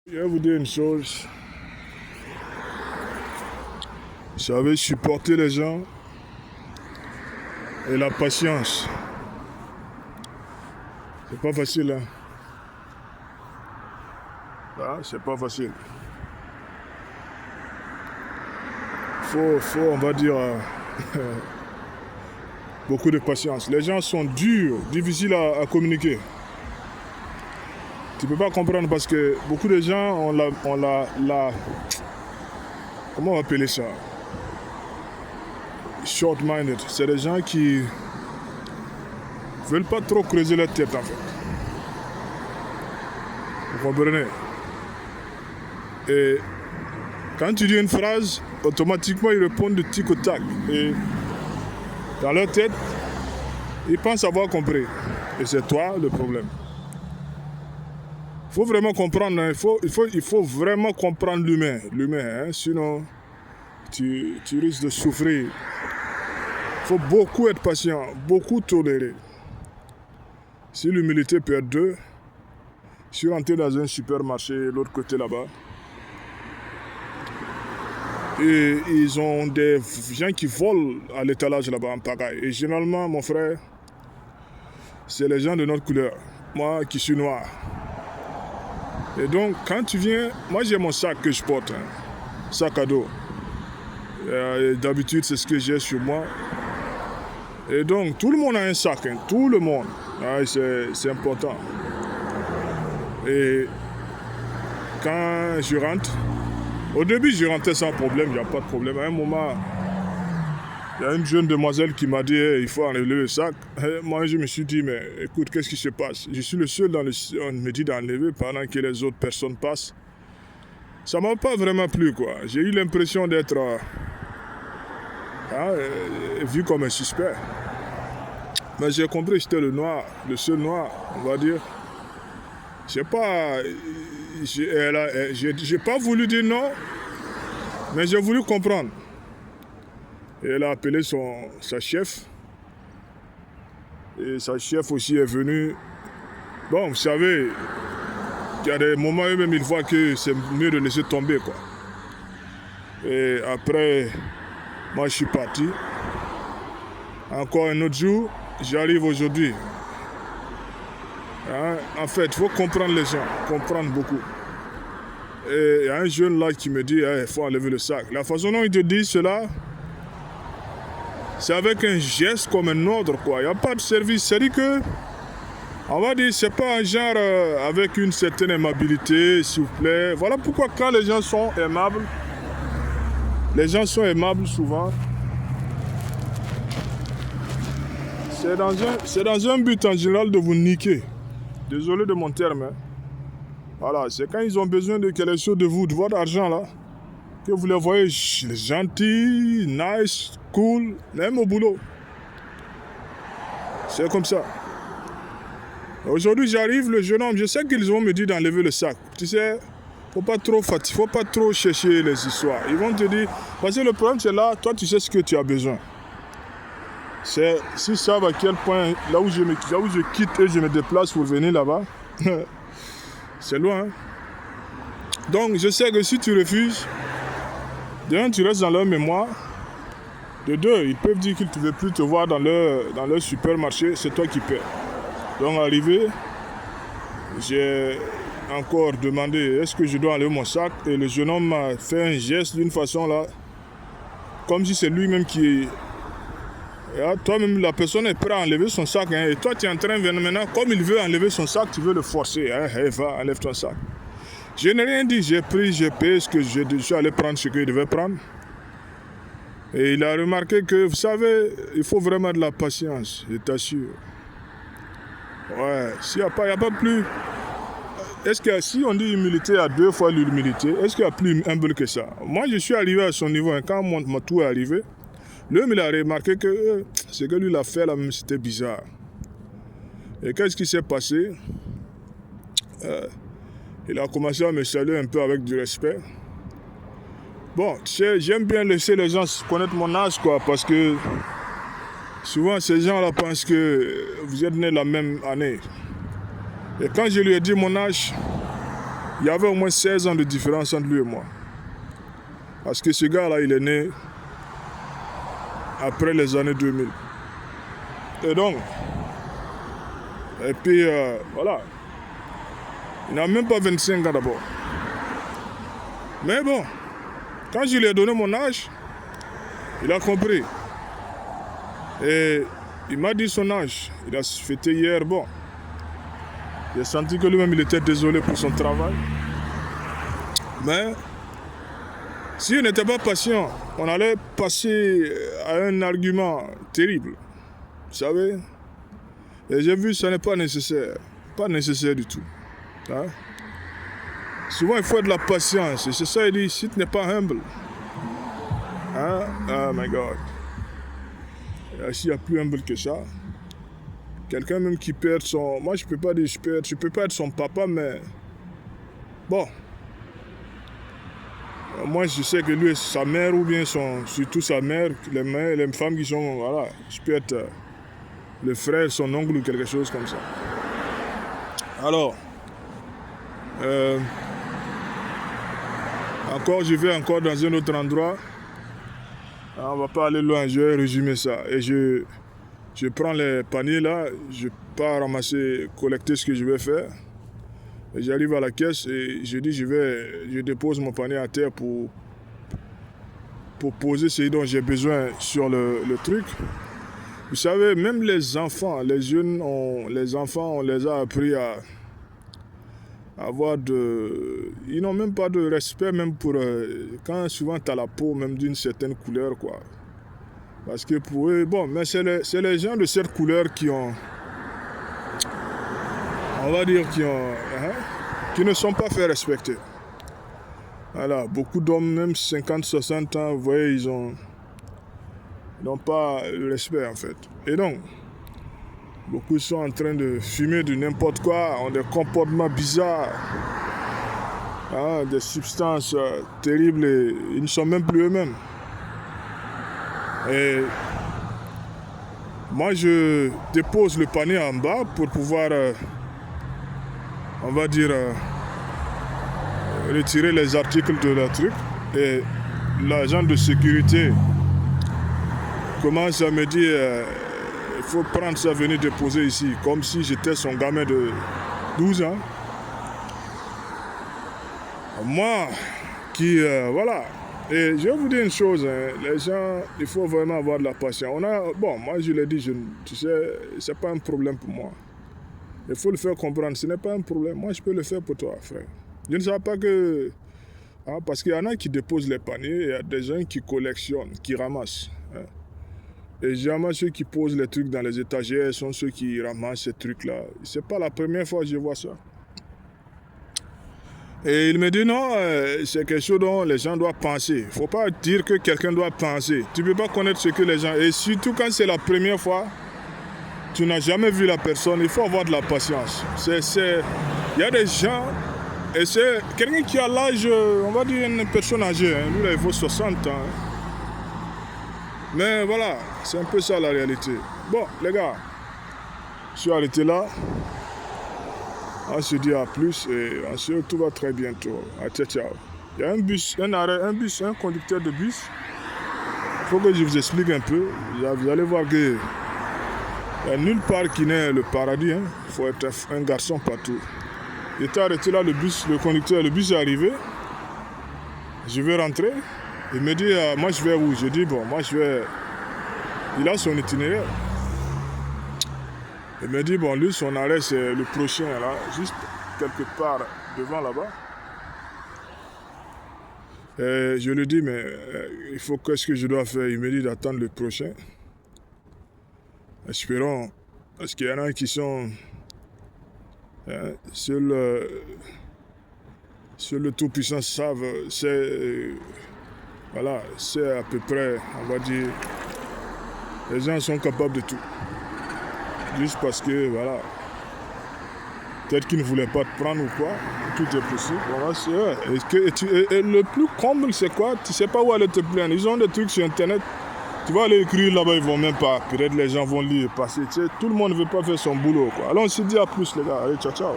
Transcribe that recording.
Je vais vous dire une chose. Vous savez, supporter les gens et la patience, c'est pas facile, hein. Ah, c'est pas facile. Faut, on va dire, beaucoup de patience. Les gens sont durs, difficiles à communiquer. Tu peux pas comprendre parce que beaucoup de gens ont comment on va appeler ça? Short-minded. C'est des gens qui veulent pas trop creuser leur tête en fait. Vous comprenez? Et quand tu dis une phrase, automatiquement ils répondent de tic au tac. Et dans leur tête, ils pensent avoir compris. Et c'est toi le problème. Il faut vraiment comprendre, hein. Il faut vraiment comprendre l'humain. L'humain, hein. Sinon tu risques de souffrir. Il faut beaucoup être patient, beaucoup tolérer. Si l'humilité peut être deux, je suis rentré dans un supermarché, l'autre côté là-bas, et ils ont des gens qui volent à l'étalage là-bas en pagaille. Et généralement, mon frère, c'est les gens de notre couleur. Moi qui suis noir. Et donc, quand tu viens, moi j'ai mon sac que je porte, hein, sac à dos. D'habitude, c'est ce que j'ai sur moi. Et donc, tout le monde a un sac, hein, tout le monde. Ah, c'est important. Et quand je rentre, au début, je rentrais sans problème, il n'y a pas de problème. À un moment, il y a une jeune demoiselle qui m'a dit hey, il faut enlever le sac. Et moi, je me suis dit, mais écoute, qu'est-ce qui se passe? Je suis le seul on me dit d'enlever pendant que les autres personnes passent. Ça ne m'a pas vraiment plu, quoi. J'ai eu l'impression d'être vu comme un suspect. Mais j'ai compris que j'étais le noir, le seul noir, on va dire. J'ai pas voulu dire non, mais j'ai voulu comprendre. Et elle a appelé sa chef. Et sa chef aussi est venue. Bon, vous savez, il y a des moments où même il voit que c'est mieux de laisser tomber, quoi. Et après, moi je suis parti. Encore un autre jour, j'arrive aujourd'hui. Hein? En fait, il faut comprendre les gens, comprendre beaucoup. Et il y a un jeune là qui me dit, il faut enlever le sac. La façon dont il te dit cela, c'est avec un geste comme un ordre, quoi. Il n'y a pas de service. C'est-à-dire que, on va dire, c'est pas un genre avec une certaine aimabilité, s'il vous plaît. Voilà pourquoi quand les gens sont aimables souvent. C'est dans un but en général de vous niquer. Désolé de mon terme, hein. Voilà, c'est quand ils ont besoin de quelque chose de vous, de votre argent là, que vous les voyez gentils, nice, cool, même au boulot. C'est comme ça. Aujourd'hui, j'arrive, le jeune homme, je sais qu'ils vont me dire d'enlever le sac. Tu sais, faut pas trop chercher les histoires. Ils vont te dire, parce que le problème c'est là, toi tu sais ce que tu as besoin. C'est si ça va à quel point, là où je quitte et je me déplace pour venir là-bas, c'est loin. Hein? Donc je sais que si tu refuses, de un, tu restes dans leur mémoire. De deux, ils peuvent dire qu'ils ne veulent plus te voir dans leur supermarché, c'est toi qui paies. Donc arrivé, j'ai encore demandé est-ce que je dois enlever mon sac et le jeune homme m'a fait un geste d'une façon là, comme si c'est lui-même qui... Toi-même, la personne est prête à enlever son sac, hein, et toi tu es en train de venir maintenant, comme il veut enlever son sac, tu veux le forcer, hein, hey, va, enlève ton sac. Je n'ai rien dit, j'ai payé ce que je suis allé prendre ce qu'il devait prendre. Et il a remarqué que, vous savez, il faut vraiment de la patience, je t'assure. Ouais, s'il n'y a pas plus... Est-ce que si on dit humilité à 2 fois l'humilité, est-ce qu'il y a plus humble que ça? Moi, je suis arrivé à son niveau, hein, quand mon tour est arrivé, l'homme, il a remarqué que ce que lui il a fait là, c'était bizarre. Et qu'est-ce qui s'est passé? Il a commencé à me saluer un peu avec du respect. Bon, tu sais, j'aime bien laisser les gens connaître mon âge, quoi, parce que souvent, ces gens-là pensent que vous êtes nés la même année. Et quand je lui ai dit mon âge, il y avait au moins 16 ans de différence entre lui et moi. Parce que ce gars-là, il est né après les années 2000. Et donc, et puis voilà, il n'a même pas 25 ans d'abord. Mais bon, quand je lui ai donné mon âge, il a compris. Et il m'a dit son âge. Il a fêté hier, bon. J'ai senti que lui-même, il était désolé pour son travail. Mais, si on n'était pas patient, on allait passer à un argument terrible. Vous savez? Et j'ai vu que ce n'est pas nécessaire. Pas nécessaire du tout. Hein? Souvent, il faut de la patience. Et c'est ça, il dit, si tu n'es pas humble. Hein? Oh my God. S'il n'y a plus humble que ça. Quelqu'un même qui perd son... Moi, je ne peux pas dire je peux pas être son papa, mais... Bon. Moi, je sais que lui et sa mère, ou bien surtout sa mère, les femmes qui sont... Voilà. Je peux être le frère, son oncle ou quelque chose comme ça. Alors... encore, je vais encore dans un autre endroit. On va pas aller loin, je vais résumer ça. Et je prends les paniers là, je pars ramasser, collecter ce que je vais faire. Et j'arrive à la caisse et je dis je dépose mon panier à terre pour poser ce dont j'ai besoin sur le truc. Vous savez, même les enfants, les jeunes, les enfants, on les a appris à avoir ils n'ont même pas de respect même pour quand souvent tu as la peau même d'une certaine couleur quoi. Parce que pour eux, bon, mais c'est les gens de cette couleur qui ont, on va dire qui ne sont pas fait respecter. Voilà, beaucoup d'hommes, même 50, 60 ans, vous voyez, ils n'ont pas le respect en fait. Et donc, beaucoup sont en train de fumer de n'importe quoi, ont des comportements bizarres, des substances terribles et ils ne sont même plus eux-mêmes. Et moi, je dépose le panier en bas pour pouvoir, on va dire, retirer les articles de la truc. Et l'agent de sécurité commence à me dire... il faut prendre ça, venir déposer ici, comme si j'étais son gamin de 12 ans. Moi, voilà. Et je vais vous dire une chose, les gens, il faut vraiment avoir de la patience. Bon, moi je l'ai dit, tu sais, c'est pas un problème pour moi. Il faut le faire comprendre, ce n'est pas un problème. Moi, je peux le faire pour toi, frère. Je ne savais pas que... parce qu'il y en a qui déposent les paniers, il y a des gens qui collectionnent, qui ramassent. Et généralement, ceux qui posent les trucs dans les étagères sont ceux qui ramassent ces trucs-là. C'est pas la première fois que je vois ça. Et il me dit non, c'est quelque chose dont les gens doivent penser. Il ne faut pas dire que quelqu'un doit penser. Tu ne peux pas connaître ce que les gens... Et surtout quand c'est la première fois, tu n'as jamais vu la personne, il faut avoir de la patience. Il y a des gens, et c'est quelqu'un qui a l'âge, on va dire une personne âgée, lui là, il faut 60 ans. Mais voilà, c'est un peu ça la réalité. Bon, les gars, je suis arrêté là. On se dit à plus et on se retrouve très bientôt. Ciao, ciao. Il y a un conducteur de bus. Il faut que je vous explique un peu. Vous allez voir que il n'y a nulle part qui n'est le paradis. Il faut être un garçon partout. J'étais arrêté là, le bus est arrivé. Je vais rentrer. Il me dit, moi je vais où? Je dis, bon, moi je vais... Il a son itinéraire. Il me dit, bon, lui, son arrêt, c'est le prochain, là, juste quelque part devant là-bas. Et je lui dis, mais il faut qu'est-ce que je dois faire? Il me dit d'attendre le prochain. Espérons, parce qu'il y en a qui sont sur le Tout-Puissant savent, voilà, c'est à peu près, on va dire, les gens sont capables de tout. Juste parce que, voilà, peut-être qu'ils ne voulaient pas te prendre ou quoi, tout est possible. Voilà, et le plus comble, c'est quoi? Tu ne sais pas où aller te plaindre. Ils ont des trucs sur Internet. Tu vas aller écrire là-bas, ils ne vont même pas. Peut-être les gens vont lire, passer. Tu sais, tout le monde ne veut pas faire son boulot, quoi. Alors on se dit à plus, les gars. Allez, ciao, ciao.